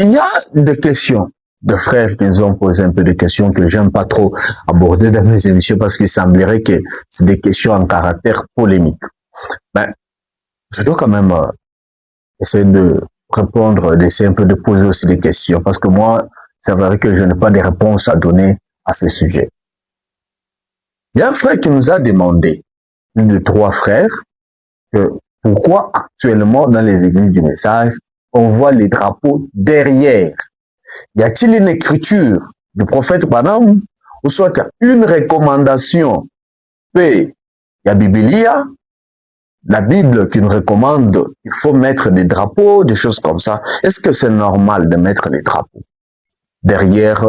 Il y a des questions de frères qui nous ont posé un peu de questions que j'aime pas trop aborder dans mes émissions parce qu'il semblerait que c'est des questions en caractère polémique. Mais je dois quand même essayer de répondre, d'essayer un peu de poser aussi des questions parce que moi, c'est vrai que je n'ai pas de réponses à donner à ce sujet. Il y a un frère qui nous a demandé, une de 3 frères, que pourquoi actuellement dans les églises du message, on voit les drapeaux derrière. Y a-t-il une écriture du prophète Branham ou soit une recommandation? Il y a Biblia, la Bible qui nous recommande qu'il faut mettre des drapeaux, des choses comme ça. Est-ce que c'est normal de mettre des drapeaux derrière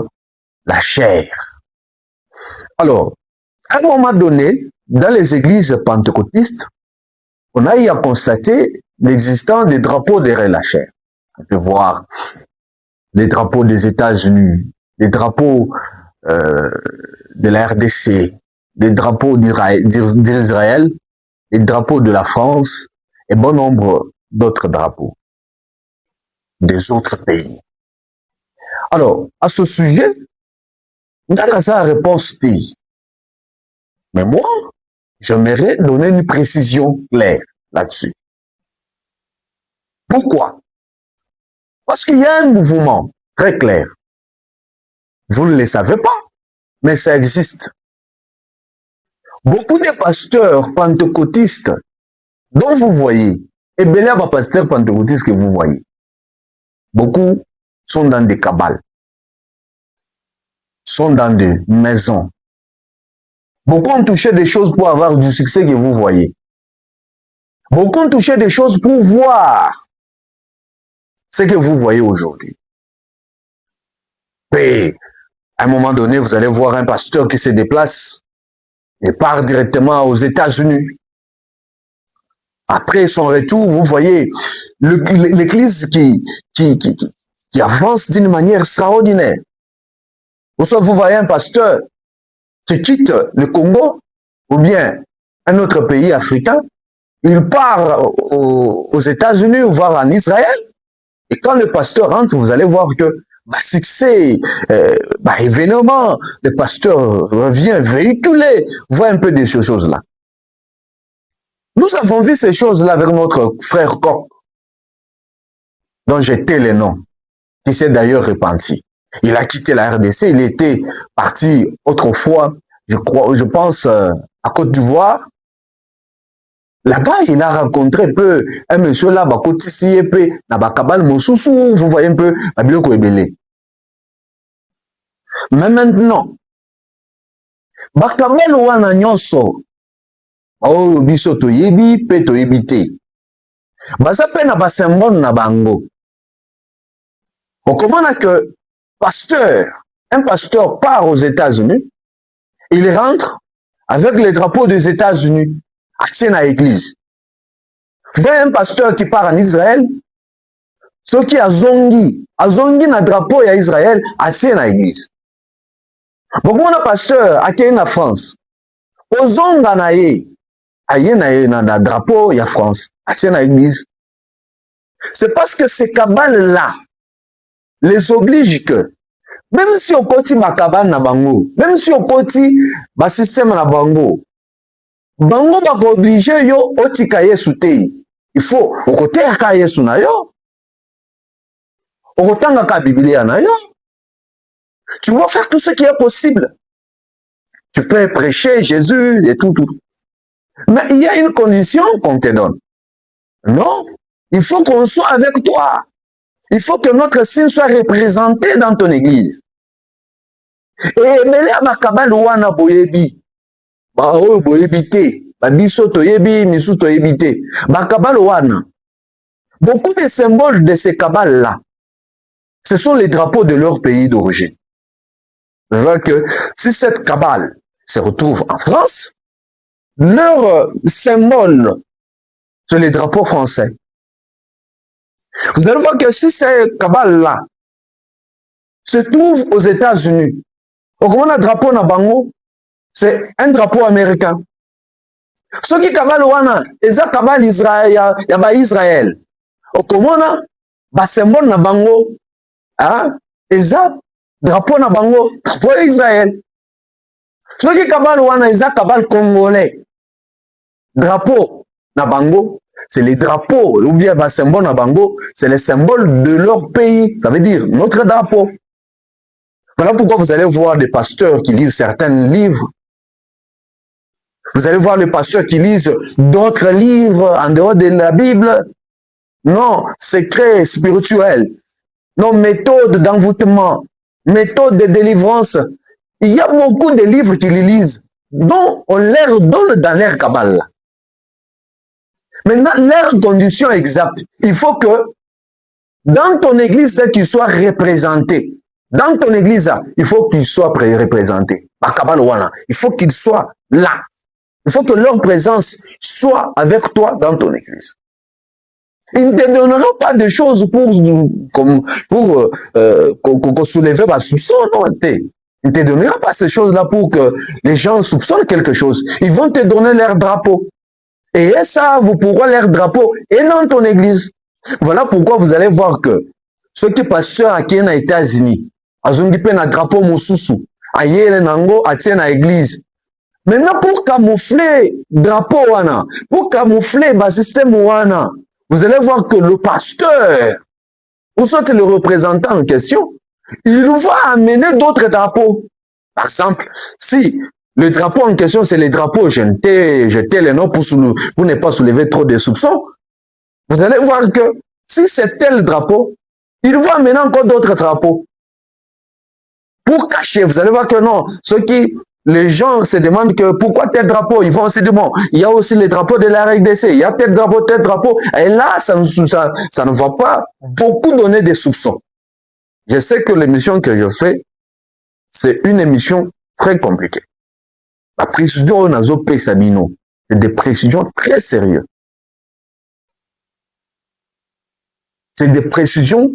la chair? Alors, à un moment donné, dans les églises pentecôtistes, on a eu à constater l'existence des drapeaux derrière la chair. On peut voir les drapeaux des États-Unis, les drapeaux de la RDC, les drapeaux d'Israël, les drapeaux de la France et bon nombre d'autres drapeaux des autres pays. Alors, à ce sujet, on a sa réponse. Mais moi, j'aimerais donner une précision claire là-dessus. Pourquoi? Parce qu'il y a un mouvement très clair. Vous ne le savez pas, mais ça existe. Beaucoup de pasteurs pentecôtistes dont vous voyez, et bien là, les pasteurs pentecôtistes que vous voyez, beaucoup sont dans des cabales, sont dans des maisons. Beaucoup ont touché des choses pour avoir du succès que vous voyez. Beaucoup ont touché des choses pour voir ce que vous voyez aujourd'hui. Et à un moment donné, vous allez voir un pasteur qui se déplace et part directement aux États-Unis. Après son retour, vous voyez l'église qui avance d'une manière extraordinaire. Ou soit vous voyez un pasteur qui quitte le Congo ou bien un autre pays africain, il part aux États-Unis ou voire en Israël. Et quand le pasteur rentre, vous allez voir que succès, événement, le pasteur revient véhiculé, voit un peu de ces choses-là. Nous avons vu ces choses-là avec notre frère Koch, dont j'étais le nom, qui s'est d'ailleurs repenti. Il a quitté la RDC, il était parti autrefois, je pense, à Côte d'Ivoire. Là-bas, il a rencontré un peu un monsieur là, Bakotisi Epe, Nabakabal Mosusu, vous voyez un peu, Babiloko Ebele. Mais maintenant, Bakabel wana nyonso, oh, biso toyebi, pe toyebi te. Baza pe na basembon na bango. On comprend que un pasteur part aux États-Unis, il rentre avec les drapeaux des États-Unis, à à l'église. Vous voyez un pasteur qui part en Israël, ceux qui a zongi na drapeau à Israël, à l'église. Beaucoup de pasteurs qui sont en France, aux zonga na ye, na drapeau à France, à l'église. C'est parce que ces cabales-là les obligent que, même si on poti ma cabane na bango, même si on poti ma système na bango, bango ba obligé yo otika Yesu te. Il faut okoteya ka Yesu na yo. Okotanga ka Biblia na yo. Tu vas faire tout ce qui est possible. Tu peux prêcher Jésus et tout. Mais il y a une condition qu'on te donne. Non, il faut qu'on soit avec toi. Il faut que notre signe soit représenté dans ton église. Et mêlé à Makabal wana boyebi. Ba o boyebi te. Ba biso toyebi, misu toyebi te. Makabal wana. Beaucoup de symboles de ces cabales-là, ce sont les drapeaux de leur pays d'origine. Je vois que si cette cabale se retrouve en France, leur symbole, c'est les drapeaux français. Vous allez voir que si ces cabales-là se trouvent aux États-Unis, on a un drapeau na bango, c'est un drapeau américain. Ce qui cabale wana, c'est un cabale Israël, Israël. On a un symbole na bango, hein? Eza drapeau na bango, drapeau Israël. Soki kabal wana eza kabal congolais. Drapeau na bango, c'est les drapeaux, ou bien le symbole na bango, c'est le symbole de leur pays. Ça veut dire notre drapeau. Voilà pourquoi vous allez voir des pasteurs qui lisent certains livres. Vous allez voir les pasteurs qui lisent d'autres livres en dehors de la Bible. Non, secret spirituel. Non, méthode d'envoûtement. Méthode de délivrance. Il y a beaucoup de livres qui les lisent, dont on leur donne dans leur cabale. Maintenant, leur condition exacte, il faut que dans ton église, tu sois représenté. Dans ton église, il faut qu'ils soient représentés. Il faut qu'ils soient là. Il faut que leur présence soit avec toi dans ton église. Il ne te donnera pas de choses pour soulever ma soupçon, non. Il ne te donnera pas ces choses-là pour que les gens soupçonnent quelque chose. Ils vont te donner leur drapeau. Et ça, vous pourrez leur drapeau et dans ton église. Voilà pourquoi vous allez voir que ceux qui pasteurs à qui aux États-Unis, azongi pe na drapeau mosusu, ayele nango atie na église. Maintenant, pour camoufler drapeau wana, pour camoufler le système wana, vous allez voir que le pasteur, ou soit le représentant en question, il va amener d'autres drapeaux. Par exemple, si le drapeau en question, c'est les drapeaux, jeter les noms pour ne pas soulever trop de soupçons, vous allez voir que si c'est tel drapeau, il va amener encore d'autres drapeaux. Pour cacher, vous allez voir que non, les gens se demandent que pourquoi tel drapeau, ils vont se demander, il y a aussi les drapeaux de la RDC, il y a tel drapeau, et là, ça ne va pas beaucoup donner des soupçons. Je sais que l'émission que je fais, c'est une émission très compliquée. La précision nazo Sabino, c'est des précisions très sérieuses. C'est des précisions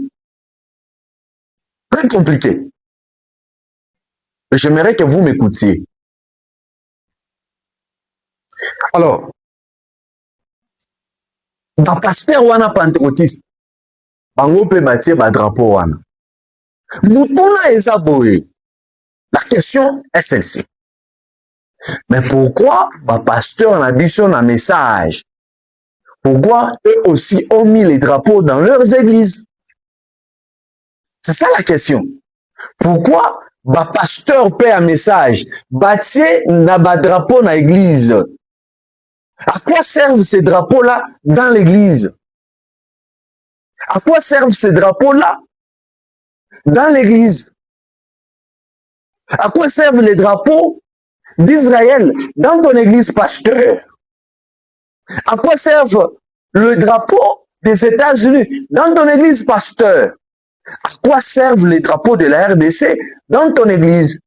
très compliquées. J'aimerais que vous m'écoutiez. Alors, dans pasteur wana pentecôtiste, bango pe batie ba drapeau wana. Mutuna eza boye. La question est celle-ci. Mais pourquoi ba pasteur na biso na message? Pourquoi eux aussi ont mis les drapeaux dans leurs églises? C'est ça la question. Pourquoi ba pasteur paie un message, bâtier na ba drapeau na église? À quoi servent ces drapeaux-là dans l'église? À quoi servent ces drapeaux-là dans l'église? À quoi servent les drapeaux d'Israël dans ton église, pasteur? À quoi servent le drapeau des États-Unis dans ton église, pasteur? À quoi servent les drapeaux de la RDC dans ton église?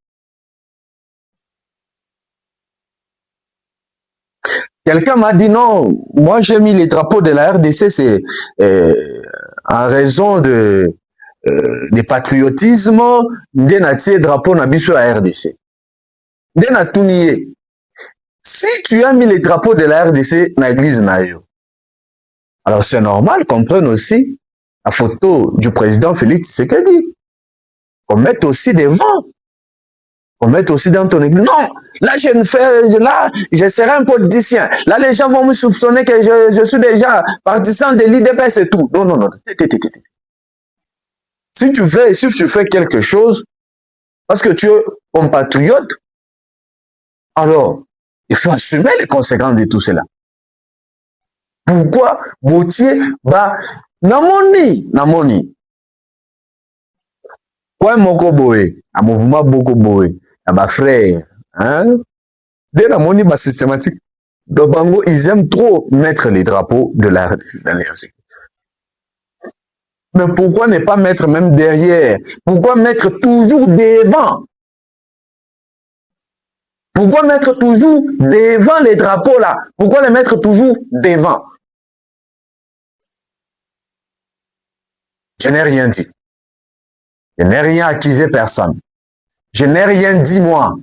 Quelqu'un m'a dit non, moi j'ai mis les drapeaux de la RDC, c'est en raison de patriotisme, de natie drapeau na biso à RDC. De natuniye. Si tu as mis les drapeaux de la RDC dans l'église nayo, alors c'est normal qu'on prenne aussi la photo du président Félix Tshisekedi. On mette aussi devant. On mette aussi dans ton église. Non, là je serai un politicien. Là les gens vont me soupçonner que je suis déjà partisan de l'IDPS et tout. Non. Si tu fais quelque chose, parce que tu es compatriote, alors il faut assumer les conséquences de tout cela. Pourquoi Boutier, namoni. Quoi moko boé, un mouvement beaucoup boé, un frère, hein? Dès namoni systématique. De Bango, ils aiment trop mettre les drapeaux de la dans les églises. Mais pourquoi ne pas mettre même derrière? Pourquoi mettre toujours devant? Pourquoi mettre toujours devant les drapeaux là? Pourquoi les mettre toujours devant? Je n'ai rien dit. Je n'ai rien accusé personne. Je n'ai rien dit moi.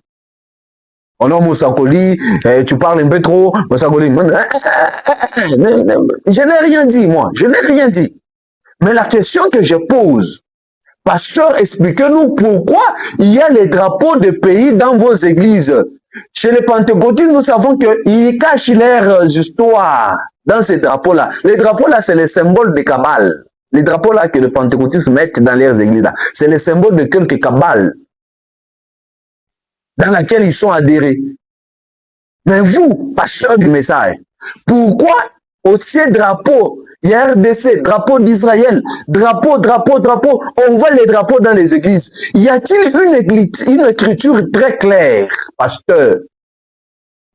Oh non, Moussakoli, tu parles un peu trop. Moussakoli, je n'ai rien dit moi. Je n'ai rien dit. Mais la question que je pose, Pasteur, expliquez-nous pourquoi il y a les drapeaux de pays dans vos églises. Chez les pentecôtistes, nous savons qu'ils cachent leur histoire dans ces drapeaux-là. Les drapeaux-là, c'est les symboles de cabale. Les drapeaux-là que les pentecôtistes mettent dans leurs églises, c'est les symboles de quelques cabales dans laquelle ils sont adhérés. Mais vous, pasteur du message, pourquoi au ces drapeaux, il y a RDC, drapeau d'Israël, drapeau, on voit les drapeaux dans les églises. Y a-t-il une écriture très claire, pasteur,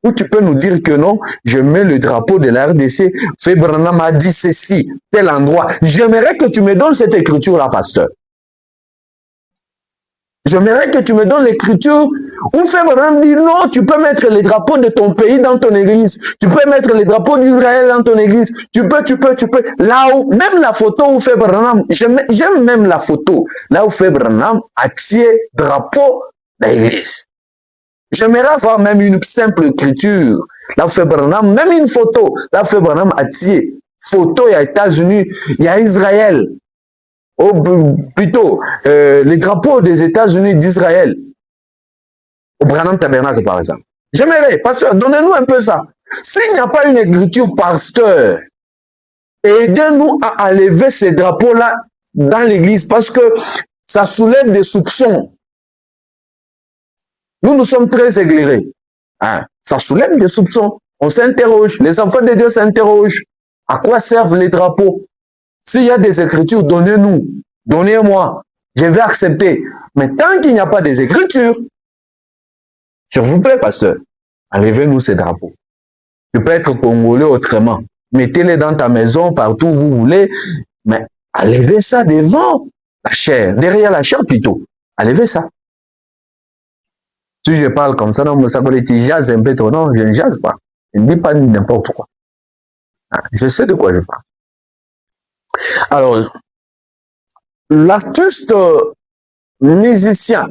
où tu peux nous dire que non, je mets le drapeau de la RDC, Fébranam a dit ceci, tel endroit. J'aimerais que tu me donnes cette écriture-là, pasteur. J'aimerais que tu me donnes l'écriture où Fébranam dit non, tu peux mettre les drapeaux de ton pays dans ton église. Tu peux mettre les drapeaux d'Israël dans ton église. Tu peux. Là où, même la photo où Fébranam, j'aime même la photo, là où Fébranam a tiré drapeau de l'église. J'aimerais avoir même une simple écriture. Là où Fébranam, même une photo, là où Fébranam a tiré photo, il y a États-Unis, il y a Israël. Plutôt, les drapeaux des États-Unis d'Israël, au Branham Tabernacle par exemple. J'aimerais, pasteur, donnez-nous un peu ça. S'il n'y a pas une écriture, pasteur, aidez-nous à enlever ces drapeaux-là dans l'église parce que ça soulève des soupçons. Nous sommes très éclairés. Hein? Ça soulève des soupçons. On s'interroge. Les enfants de Dieu s'interrogent. À quoi servent les drapeaux? S'il y a des écritures, donnez-nous, donnez-moi, je vais accepter. Mais tant qu'il n'y a pas des écritures, s'il vous plaît, pasteur, enlevez-nous ces drapeaux. Tu peux être congolais autrement. Mettez-les dans ta maison, partout où vous voulez, mais enlevez ça devant la chair, derrière la chair plutôt. Enlevez ça. Si je parle comme ça, non, tu jases un peu ton nom, je ne jase pas. Je ne dis pas n'importe quoi. Je sais de quoi je parle. Alors, l'artiste musicien